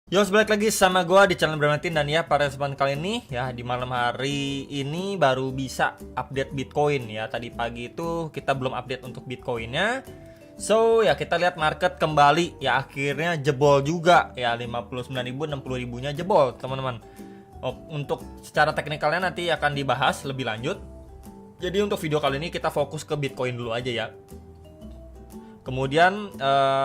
Yo, balik lagi sama gua di channel Bermatin. Dan ya, pada kesempatan kali ini ya, di malam hari ini baru bisa update Bitcoin ya. Tadi pagi itu kita belum update untuk Bitcoinnya. So ya, kita lihat market kembali ya, akhirnya jebol juga ya, 59.000, 60.000 nya jebol teman-teman. Untuk secara teknikalnya nanti akan dibahas lebih lanjut. Jadi untuk video kali ini kita fokus ke Bitcoin dulu aja ya. Kemudian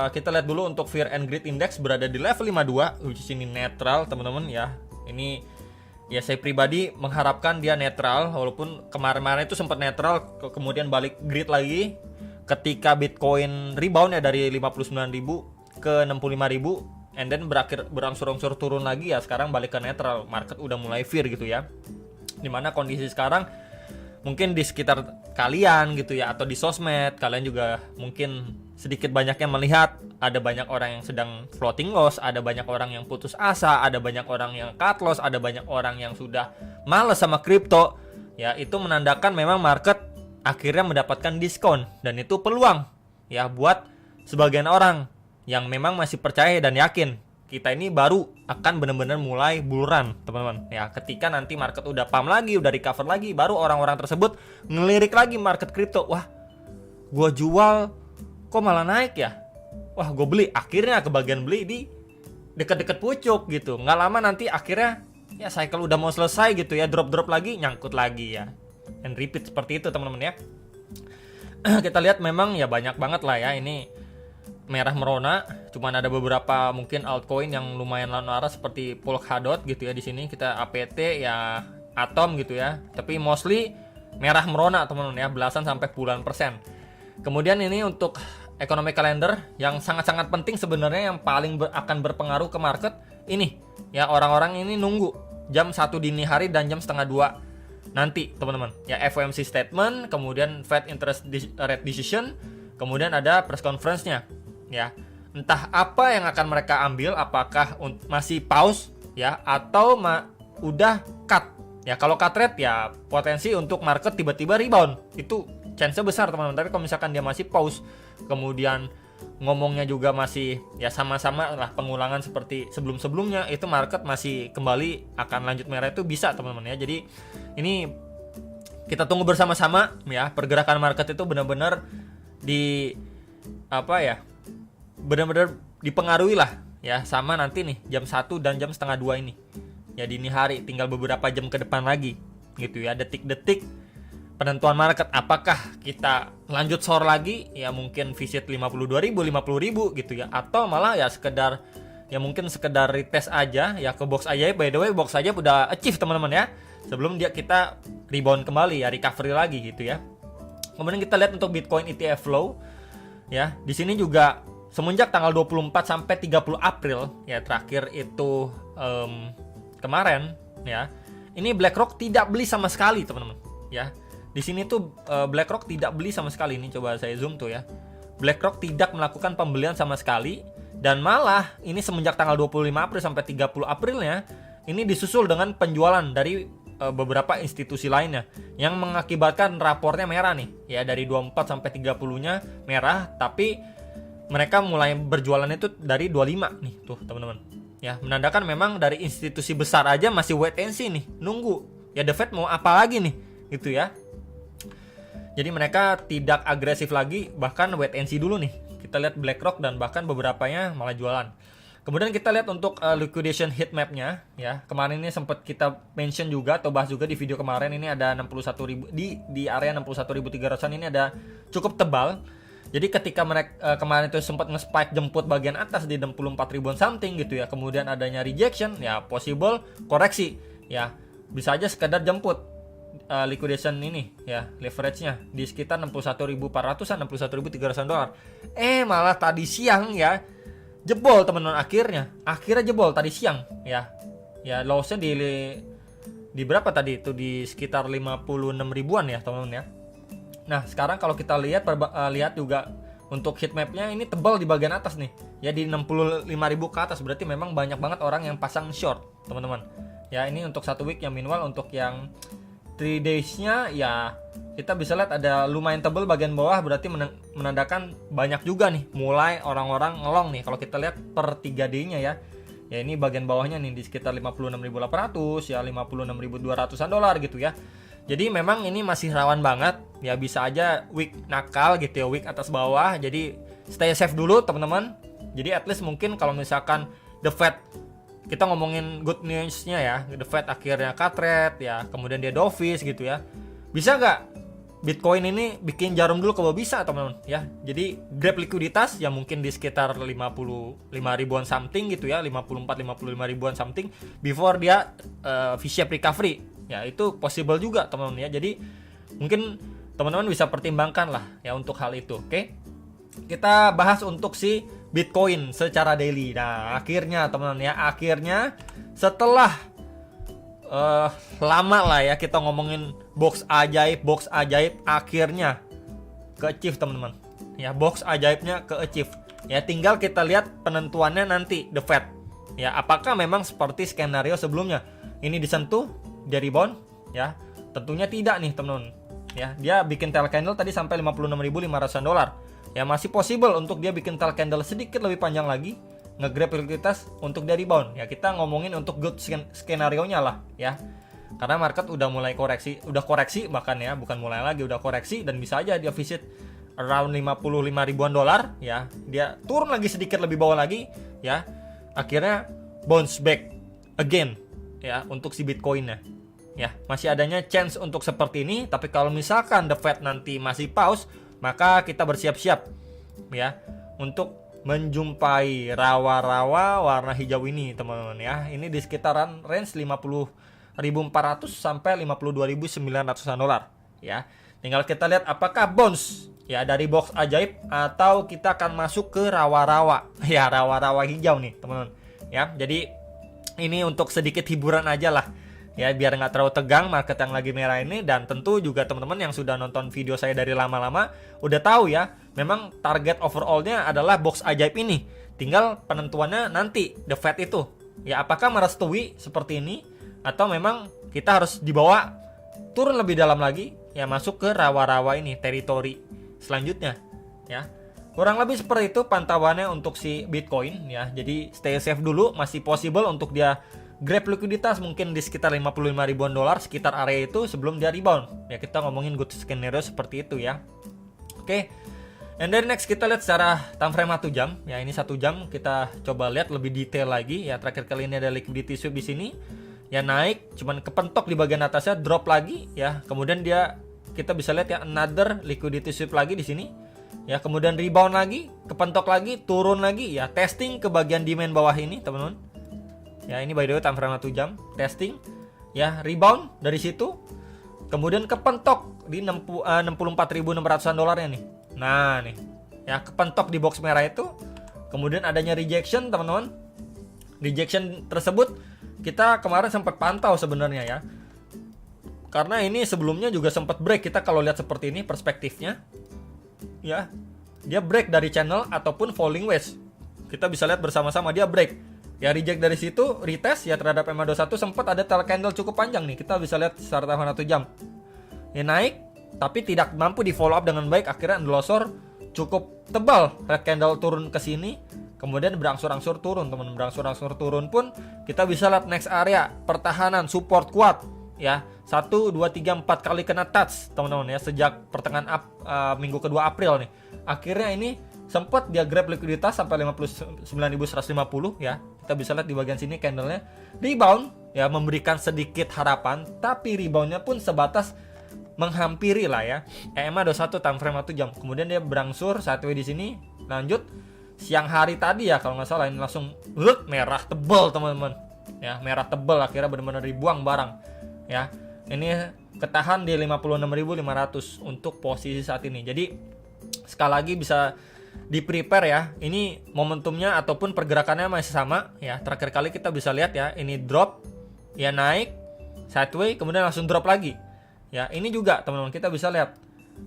kita lihat dulu untuk Fear and Greed Index berada di level 52, which is ini netral teman-teman ya. Ini ya, saya pribadi mengharapkan dia netral, walaupun kemarin-kemarin itu sempat netral, kemudian balik greed lagi ketika Bitcoin rebound ya dari 59.000 ke 65.000, and then berangsur-angsur turun lagi ya, sekarang balik ke netral. Market udah mulai fear gitu ya. Dimana kondisi sekarang mungkin di sekitar kalian gitu ya, atau di sosmed kalian juga mungkin sedikit banyaknya melihat ada banyak orang yang sedang floating loss, ada banyak orang yang putus asa, ada banyak orang yang cut loss, ada banyak orang yang sudah males sama kripto ya. Itu menandakan memang market akhirnya mendapatkan diskon, dan itu peluang ya buat sebagian orang yang memang masih percaya dan yakin kita ini baru akan benar-benar mulai bull run teman-teman ya. Ketika nanti market udah pump lagi, udah recover lagi, baru orang-orang tersebut ngelirik lagi market kripto. Wah, gua jual kok malah naik ya, wah gue beli. Akhirnya kebagian beli di deket-deket pucuk gitu. Nggak lama nanti akhirnya ya cycle udah mau selesai gitu ya, drop lagi, nyangkut lagi ya, and repeat seperti itu teman-teman ya. Kita lihat memang ya banyak banget lah ya, ini merah merona. Cuman ada beberapa mungkin altcoin yang lumayan lawan arah seperti Polkadot gitu ya. Di sini kita APT ya, Atom gitu ya. Tapi mostly merah merona teman-teman ya, belasan sampai puluhan persen. Kemudian ini untuk economic calendar yang sangat-sangat penting sebenarnya, yang paling akan berpengaruh ke market ini ya. Orang-orang ini nunggu jam 1 dini hari dan jam setengah 2 nanti teman-teman ya, FOMC statement, kemudian Fed interest rate decision, kemudian ada press conference-nya ya. Entah apa yang akan mereka ambil, apakah masih pause ya, atau udah cut ya. Kalau cut rate ya potensi untuk market tiba-tiba rebound, itu chance besar teman-teman. Tapi kalau misalkan dia masih pause, kemudian ngomongnya juga masih ya sama-sama lah pengulangan seperti sebelum-sebelumnya, itu market masih kembali akan lanjut merah, itu bisa teman-teman ya. Jadi ini kita tunggu bersama-sama ya, pergerakan market itu benar-benar di apa ya, benar-benar dipengaruhi lah ya sama nanti nih jam 1 dan jam setengah 2 ini ya, dini hari, tinggal beberapa jam ke depan lagi gitu ya, detik-detik penentuan market. Apakah kita lanjut soar lagi ya, mungkin visit 52.000, 50.000 gitu ya, atau malah ya sekedar ya mungkin sekedar retest aja ya, ke box aja. By the way, box aja udah achieve teman-teman ya, sebelum kita rebound kembali ya, recovery lagi gitu ya. Kemudian kita lihat untuk Bitcoin ETF flow ya, di sini juga semenjak tanggal 24 sampai 30 April ya, terakhir itu kemarin ya, ini BlackRock tidak beli sama sekali teman-teman ya. Di sini tuh BlackRock tidak beli sama sekali. Ini coba saya zoom tuh ya, BlackRock tidak melakukan pembelian sama sekali, dan malah ini semenjak tanggal 25 April sampai 30 Aprilnya ini disusul dengan penjualan dari beberapa institusi lainnya, yang mengakibatkan rapornya merah nih ya, dari 24 sampai 30-nya merah, tapi mereka mulai berjualan itu dari 25 nih tuh teman-teman ya, menandakan memang dari institusi besar aja masih wait and see nih, nunggu ya The Fed mau apa lagi nih gitu ya. Jadi mereka tidak agresif lagi, bahkan wait and see dulu nih. Kita lihat BlackRock dan bahkan beberapanya malah jualan. Kemudian kita lihat untuk liquidation heat map-nya ya. Kemarin ini sempat kita mention juga atau bahas juga di video kemarin, ini ada 61.000 di area 61.300-an, ini ada cukup tebal. Jadi ketika mereka kemarin itu sempat nge-spike jemput bagian atas di 64.000 something gitu ya. Kemudian adanya rejection ya, possible koreksi ya. Bisa aja sekedar jemput liquidation ini ya, leverage-nya di sekitar 61.400-an, 61.300-an dolar. Malah tadi siang ya jebol teman-teman, akhirnya jebol tadi siang ya. Ya loss-nya di berapa tadi itu, di sekitar 56 ribuan ya teman-teman ya. Nah, sekarang kalau kita lihat lihat juga untuk heat map-nya, ini tebal di bagian atas nih ya, di 65.000 ke atas. Berarti memang banyak banget orang yang pasang short teman-teman ya. Ini untuk 1 week yang minimal. Untuk yang 3 days-nya ya kita bisa lihat ada lumayan tebal bagian bawah, berarti menandakan banyak juga nih mulai orang-orang ngelong nih. Kalau kita lihat per 3 day-nya ya, Ya ini bagian bawahnya nih di sekitar 56.800 ya, 56.200-an dolar gitu ya. Jadi memang ini masih rawan banget ya, bisa aja wick nakal gitu ya, wick atas bawah. Jadi stay safe dulu teman-teman. Jadi at least mungkin kalau misalkan the Fed, kita ngomongin good news-nya ya, the Fed akhirnya cut rate ya, kemudian dia dovish gitu ya. Bisa nggak Bitcoin ini bikin jarum dulu ke bawah? Bisa teman-teman ya. Jadi grab likuiditas ya mungkin di sekitar 55 ribuan something gitu ya, 54 55 ribuan something before dia V-shape recovery. Ya itu possible juga teman-teman ya. Jadi mungkin teman-teman bisa pertimbangkan lah ya untuk hal itu. Oke. Kita bahas untuk si Bitcoin secara daily. Nah, akhirnya teman-teman ya, akhirnya setelah lama lah ya kita ngomongin box ajaib, akhirnya ke-achieve teman-teman. Ya, box ajaibnya ke-achieve. Ya, tinggal kita lihat penentuannya nanti the Fed. Ya, apakah memang seperti skenario sebelumnya? Ini disentuh, dia rebound ya. Tentunya tidak nih, teman-teman. Ya, dia bikin tail candle tadi sampai 56.500-an dolar. Ya, masih possible untuk dia bikin tail candle sedikit lebih panjang lagi, nge-grab likuiditas untuk dia rebound. Ya, kita ngomongin untuk good skenario-nya lah ya. Karena market udah mulai koreksi, bahkan ya, bukan mulai lagi, udah koreksi dan bisa aja dia visit around 55 ribuan dolar ya. Dia turun lagi sedikit lebih bawah lagi ya. Akhirnya bounce back again ya untuk si Bitcoin-nya. Ya, masih adanya chance untuk seperti ini, tapi kalau misalkan the Fed nanti masih pause, maka kita bersiap-siap ya untuk menjumpai rawa-rawa warna hijau ini teman-teman ya. Ini di sekitaran range 50.400 sampai 52.900-an dolar ya. Tinggal kita lihat apakah bounce ya dari box ajaib atau kita akan masuk ke rawa-rawa ya, rawa-rawa hijau nih teman-teman ya. Jadi ini untuk sedikit hiburan aja lah ya, biar nggak terlalu tegang market yang lagi merah ini. Dan tentu juga teman-teman yang sudah nonton video saya dari lama-lama udah tahu ya, memang target overallnya adalah box ajaib ini. Tinggal penentuannya nanti the Fed itu ya, apakah merestui seperti ini atau memang kita harus dibawa turun lebih dalam lagi ya, masuk ke rawa-rawa ini, teritori selanjutnya ya. Kurang lebih seperti itu pantauannya untuk si Bitcoin ya. Jadi stay safe dulu, masih possible untuk dia grab likuiditas mungkin di sekitar 55 ribuan dolar, sekitar area itu sebelum dia rebound. Ya, kita ngomongin good scenario seperti itu ya. Oke. And then next kita lihat secara time frame 1 jam. Ya, ini 1 jam kita coba lihat lebih detail lagi ya. Terakhir kali ini ada liquidity sweep di sini. Ya, naik, cuman kepentok di bagian atasnya, drop lagi ya. Kemudian kita bisa lihat ya another liquidity sweep lagi di sini. Ya, kemudian rebound lagi, kepentok lagi, turun lagi ya, testing ke bagian demand bawah ini, teman-teman. Ya, ini by the way time frame 1 jam, testing ya, rebound dari situ. Kemudian kepentok di 64.600-an dolarnya nih. Nah, nih. Ya, kepentok di box merah itu. Kemudian adanya rejection, teman-teman. Rejection tersebut kita kemarin sempat pantau sebenarnya ya. Karena ini sebelumnya juga sempat break. Kita kalau lihat seperti ini perspektifnya ya, dia break dari channel ataupun falling wedge. Kita bisa lihat bersama-sama dia break. Ya, reject dari situ, retest ya terhadap MA21, sempat ada tail candle cukup panjang nih. Kita bisa lihat secara tahapan 1 jam. Ya, naik tapi tidak mampu di follow up dengan baik, akhirnya endlosor cukup tebal. Red candle turun ke sini, kemudian berangsur-angsur turun, teman. Berangsur-angsur turun pun kita bisa lihat next area pertahanan support kuat ya. 1 2 3 4 kali kena touch, teman-teman ya, sejak pertengahan minggu kedua April nih. Akhirnya ini sempat dia grab likuiditas sampai 59.150 ya. Kita bisa lihat di bagian sini candlenya rebound ya, memberikan sedikit harapan, tapi reboundnya pun sebatas menghampiri lah ya EMA 21 time frame 1 jam. Kemudian dia berangsur sideways di sini, lanjut siang hari tadi ya kalau nggak salah, ini langsung merah tebal, teman-teman ya, merah tebal, akhirnya benar-benar dibuang barang ya. Ini ketahan di 56.500 untuk posisi saat ini. Jadi sekali lagi bisa di prepare ya, ini momentumnya ataupun pergerakannya masih sama ya. Terakhir kali kita bisa lihat ya, ini drop ya, naik sideways kemudian langsung drop lagi ya. Ini juga teman-teman kita bisa lihat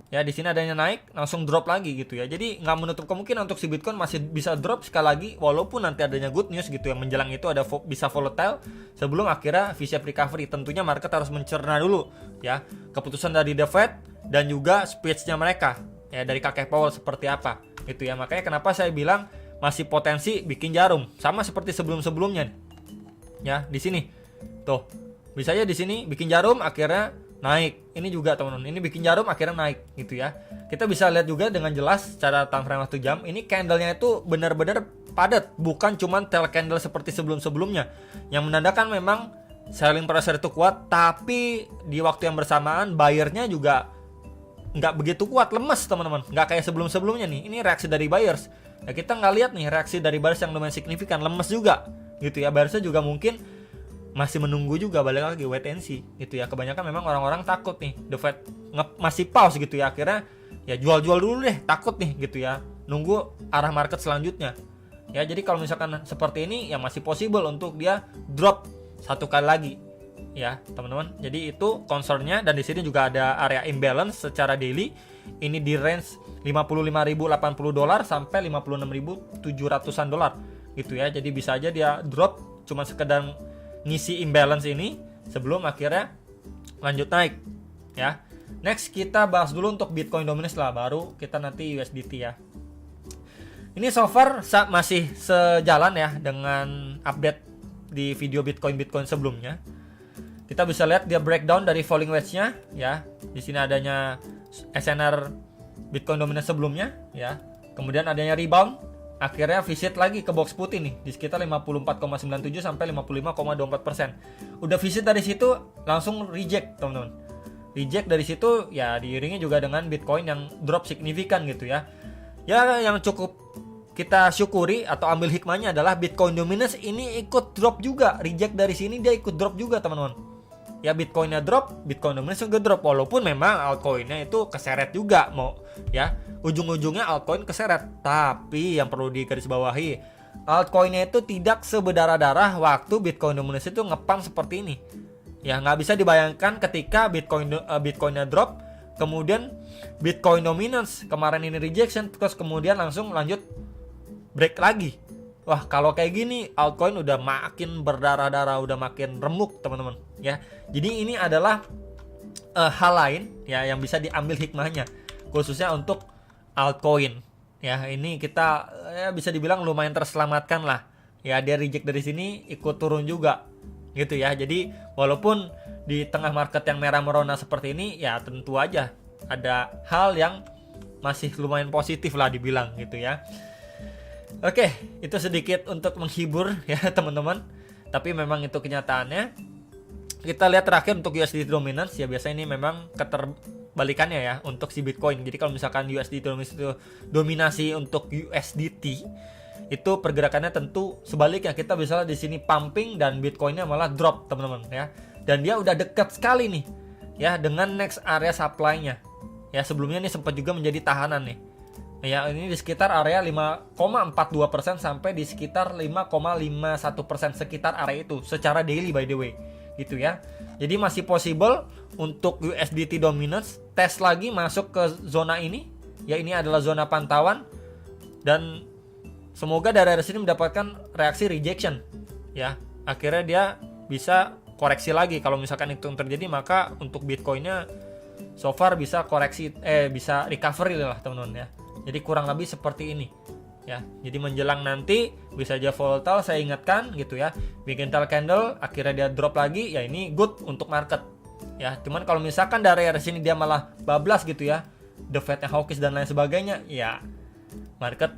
ya, di sini adanya naik langsung drop lagi gitu ya. Jadi nggak menutup kemungkinan untuk si Bitcoin masih bisa drop sekali lagi, walaupun nanti adanya good news gitu ya, menjelang itu ada bisa volatile sebelum akhirnya V-shape recovery. Tentunya market harus mencerna dulu ya keputusan dari The Fed dan juga speech-nya mereka ya, dari kakek Powell seperti apa gitu ya. Makanya kenapa saya bilang masih potensi bikin jarum, sama seperti sebelum-sebelumnya ya. Di sini tuh bisa aja di sini bikin jarum akhirnya naik. Ini juga teman-teman, ini bikin jarum akhirnya naik gitu ya. Kita bisa lihat juga dengan jelas secara time frame 1 jam, ini candlenya itu benar-benar padat, bukan cuman tail candle seperti sebelum-sebelumnya, yang menandakan memang selling pressure itu kuat. Tapi di waktu yang bersamaan buyernya juga nggak begitu kuat, lemes teman-teman, nggak kayak sebelum-sebelumnya nih. Ini reaksi dari buyers ya, kita nggak lihat nih reaksi dari buyers yang lumayan signifikan, lemes juga gitu ya. Buyersnya juga mungkin masih menunggu juga, balik lagi wait and see gitu ya. Kebanyakan memang orang-orang takut nih The Fed masih pause gitu ya, akhirnya ya jual-jual dulu deh, takut nih gitu ya, nunggu arah market selanjutnya ya. Jadi kalau misalkan seperti ini ya masih possible untuk dia drop satu kali lagi ya teman-teman. Jadi itu concernnya. Dan di sini juga ada area imbalance secara daily, ini di range $55.080 sampai $56.700 gitu ya. Jadi bisa aja dia drop cuma sekedar ngisi imbalance ini sebelum akhirnya lanjut naik ya. Next kita bahas dulu untuk Bitcoin dominance lah, baru kita nanti USDT ya. Ini so far masih sejalan ya dengan update di video Bitcoin sebelumnya. Kita bisa lihat dia breakdown dari falling wedge-nya ya. Di sini adanya SNR Bitcoin dominance sebelumnya ya. Kemudian adanya rebound, akhirnya visit lagi ke box putih nih di sekitar 54,97 sampai 55,24%. Udah visit dari situ langsung reject teman-teman. Reject dari situ ya, diiringi juga dengan Bitcoin yang drop signifikan gitu ya. Ya yang cukup kita syukuri atau ambil hikmahnya adalah Bitcoin dominance ini ikut drop juga. Reject dari sini dia ikut drop juga teman-teman. Ya Bitcoinnya drop, Bitcoin dominance juga drop, walaupun memang altcoinnya itu keseret juga mau ya. Ujung-ujungnya altcoin keseret, tapi yang perlu digarisbawahi, altcoinnya itu tidak seberdarah-darah waktu Bitcoin dominance itu ngepump seperti ini. Ya nggak bisa dibayangkan ketika Bitcoinnya drop, kemudian Bitcoin dominance kemarin ini rejection, terus kemudian langsung lanjut break lagi. Wah kalau kayak gini altcoin udah makin berdarah-darah, udah makin remuk teman-teman ya. Jadi ini adalah hal lain ya yang bisa diambil hikmahnya, khususnya untuk altcoin ya. Ini kita ya bisa dibilang lumayan terselamatkan lah ya. Dia reject dari sini ikut turun juga gitu ya. Jadi walaupun di tengah market yang merah merona seperti ini ya, tentu aja ada hal yang masih lumayan positif lah dibilang gitu ya. Oke, itu sedikit untuk menghibur ya teman-teman, tapi memang itu kenyataannya. Kita lihat terakhir untuk USDT dominance ya, biasanya ini memang keterbalikannya ya untuk si Bitcoin. Jadi kalau misalkan USDT dominance itu dominasi untuk USDT, itu pergerakannya tentu sebaliknya. Kita bisa lihat di sini pumping dan Bitcoinnya malah drop teman-teman ya. Dan dia udah dekat sekali nih ya dengan next area supply-nya. Ya sebelumnya nih sempat juga menjadi tahanan nih. Ya ini di sekitar area 5,42% sampai di sekitar 5,51%, sekitar area itu secara daily by the way gitu ya. Jadi masih possible untuk USDT dominance tes lagi masuk ke zona ini ya. Ini adalah zona pantauan dan semoga dari sini mendapatkan reaksi rejection ya. Akhirnya dia bisa koreksi lagi. Kalau misalkan itu yang terjadi, maka untuk Bitcoinnya so far bisa koreksi bisa recovery lah teman-teman ya. Jadi kurang lebih seperti ini ya. Jadi menjelang nanti bisa aja volatile, saya ingatkan gitu ya. Bikin tail candle akhirnya dia drop lagi ya, ini good untuk market ya. Cuman kalau misalkan dari sini dia malah bablas gitu ya, the Fed yang hawkish dan lain sebagainya ya, market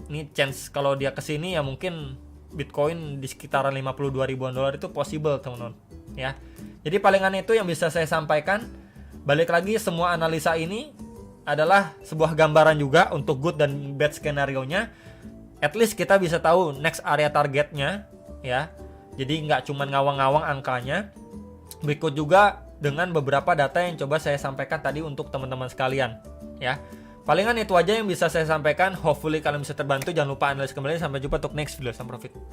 ini chance kalau dia kesini ya mungkin Bitcoin di sekitaran 52 ribuan dolar itu possible teman-teman ya. Jadi palingan itu yang bisa saya sampaikan. Balik lagi, semua analisa ini adalah sebuah gambaran juga untuk good dan bad skenario-nya. At least kita bisa tahu next area targetnya ya. Jadi nggak cuma ngawang-ngawang angkanya. Berikut juga dengan beberapa data yang coba saya sampaikan tadi untuk teman-teman sekalian ya. Palingan itu aja yang bisa saya sampaikan. Hopefully kalian bisa terbantu. Jangan lupa analis kembali. Sampai jumpa untuk next video. Salam profit.